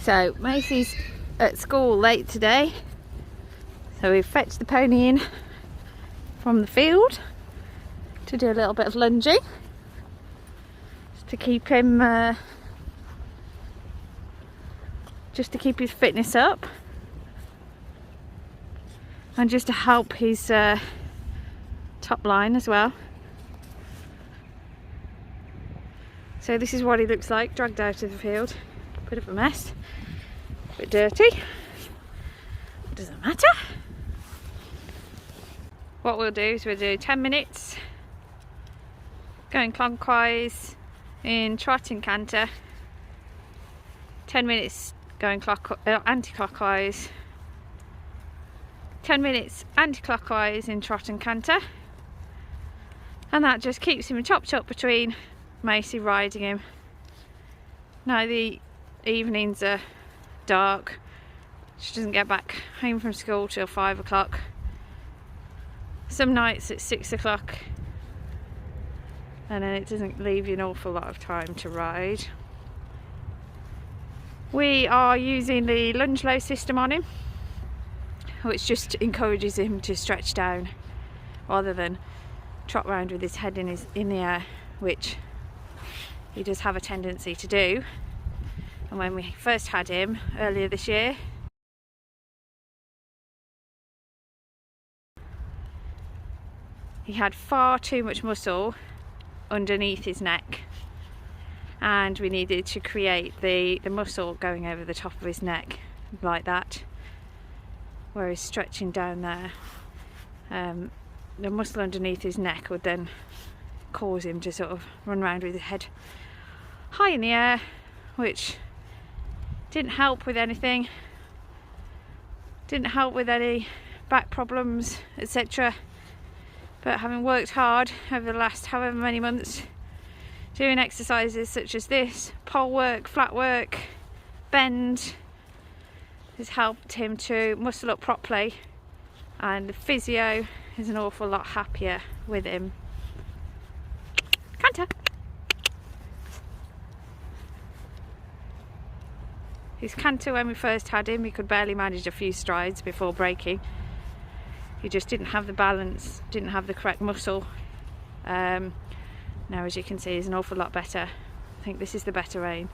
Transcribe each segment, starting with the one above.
So Macy's at school late today, so we've fetched the pony in from the field to do a little bit of lunging, just to keep him just to keep his fitness up and just to help his top line as well. So this is what he looks like dragged out of the field. Bit of a mess, a bit dirty, doesn't matter. What we'll do is we'll do 10 minutes going clockwise in trot and canter, 10 minutes going anti-clockwise, 10 minutes anti-clockwise in trot and canter, and that just keeps him chopped up between Macy riding him. Now the evenings are dark, she doesn't get back home from school till 5 o'clock. Some nights it's 6 o'clock, and then it doesn't leave you an awful lot of time to ride. We are using the lunge low system on him, which just encourages him to stretch down rather than trot round with his head in the air, which he does have a tendency to do. And when we first had him earlier this year, he had far too much muscle underneath his neck, and we needed to create the muscle going over the top of his neck like that, where he's stretching down there. The muscle underneath his neck would then cause him to sort of run around with his head high in the air, which didn't help with anything, didn't help with any back problems, etc. But having worked hard over the last however many months doing exercises such as this, pole work, flat work, bend, has helped him to muscle up properly, and the physio is an awful lot happier with him. Canter! His canter, when we first had him, he could barely manage a few strides before breaking. He just didn't have the balance, didn't have the correct muscle. Now, as you can see, he's an awful lot better. I think this is the better rein.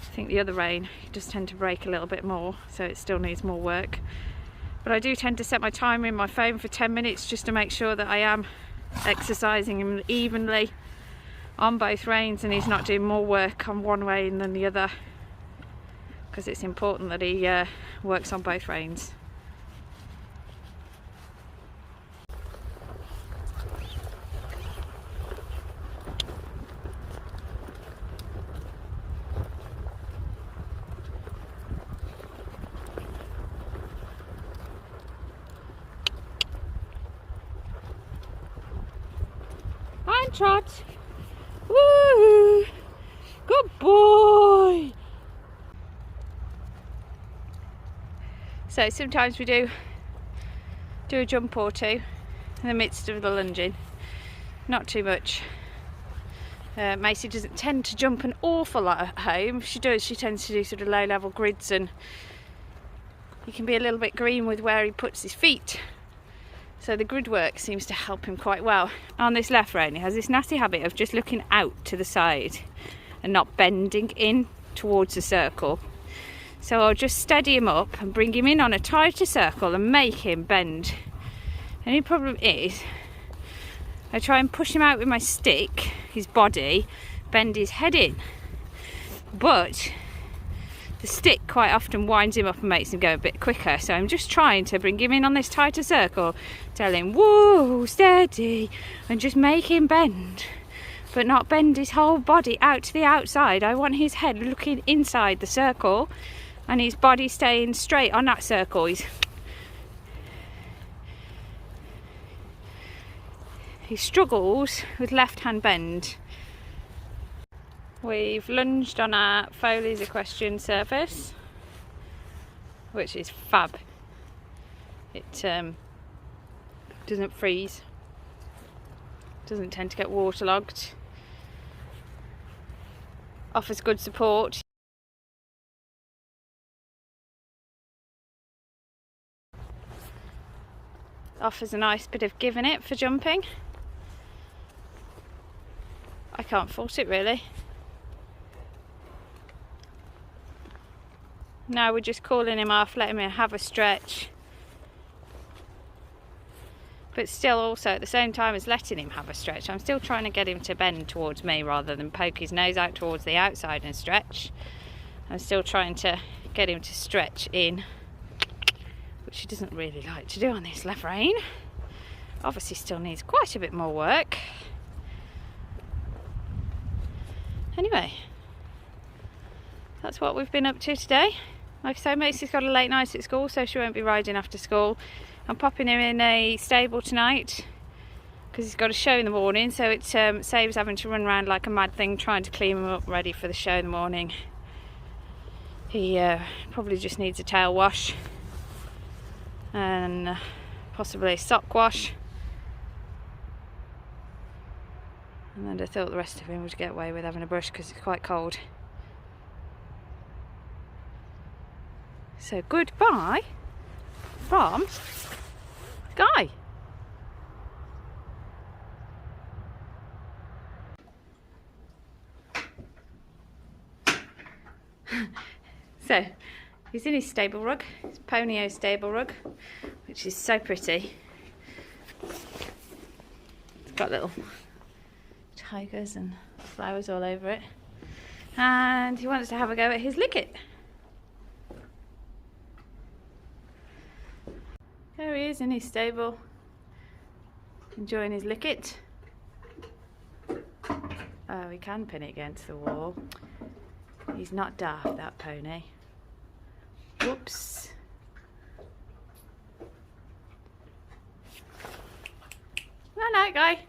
I think the other rein, he does tend to break a little bit more, so it still needs more work. But I do tend to set my timer in my phone for 10 minutes just to make sure that I am exercising him evenly on both reins, and he's not doing more work on one rein than the other, because it's important that he works on both reins. And trot. Woo! Good boy! So sometimes we do a jump or two in the midst of the lunging, not too much. Macy doesn't tend to jump an awful lot at home. If she does, she tends to do sort of low level grids, and he can be a little bit green with where he puts his feet. So the grid work seems to help him quite well. On this left rein, he has this nasty habit of just looking out to the side and not bending in towards the circle. So I'll just steady him up and bring him in on a tighter circle and make him bend. The only problem is, I try and push him out with my stick, his body, bend his head in. But the stick quite often winds him up and makes him go a bit quicker. So I'm just trying to bring him in on this tighter circle, tell him, whoa, steady, and just make him bend, but not bend his whole body out to the outside. I want his head looking inside the circle and his body staying straight on that circle. He struggles with left-hand bend. We've lunged on our Foley's equestrian surface, which is fab. It doesn't freeze, doesn't tend to get waterlogged, offers good support. offers a nice bit of give in it for jumping. I can't fault it really. Now we're just calling him off, letting him have a stretch, but still also at the same time as letting him have a stretch, I'm still trying to get him to bend towards me rather than poke his nose out towards the outside and stretch. I'm still trying to get him to stretch in, which he doesn't really like to do on this left rein. Obviously still needs quite a bit more work. Anyway, that's what we've been up to today. Like I say, Macy's got a late night at school, so she won't be riding after school. I'm popping him in a stable tonight because he's got a show in the morning, so it saves having to run around like a mad thing trying to clean him up ready for the show in the morning. He probably just needs a tail wash and possibly a sock wash. And then I thought the rest of him would get away with having a brush because it's quite cold. So goodbye from Guy. So he's in his stable rug, his Ponyo stable rug, which is so pretty. It's got little tigers and flowers all over it, and he wants to have a go at his licket. There he is in his stable, enjoying his licket. Oh, we can pin it against the wall. He's not daft, that pony. Whoops. Night night, Guy.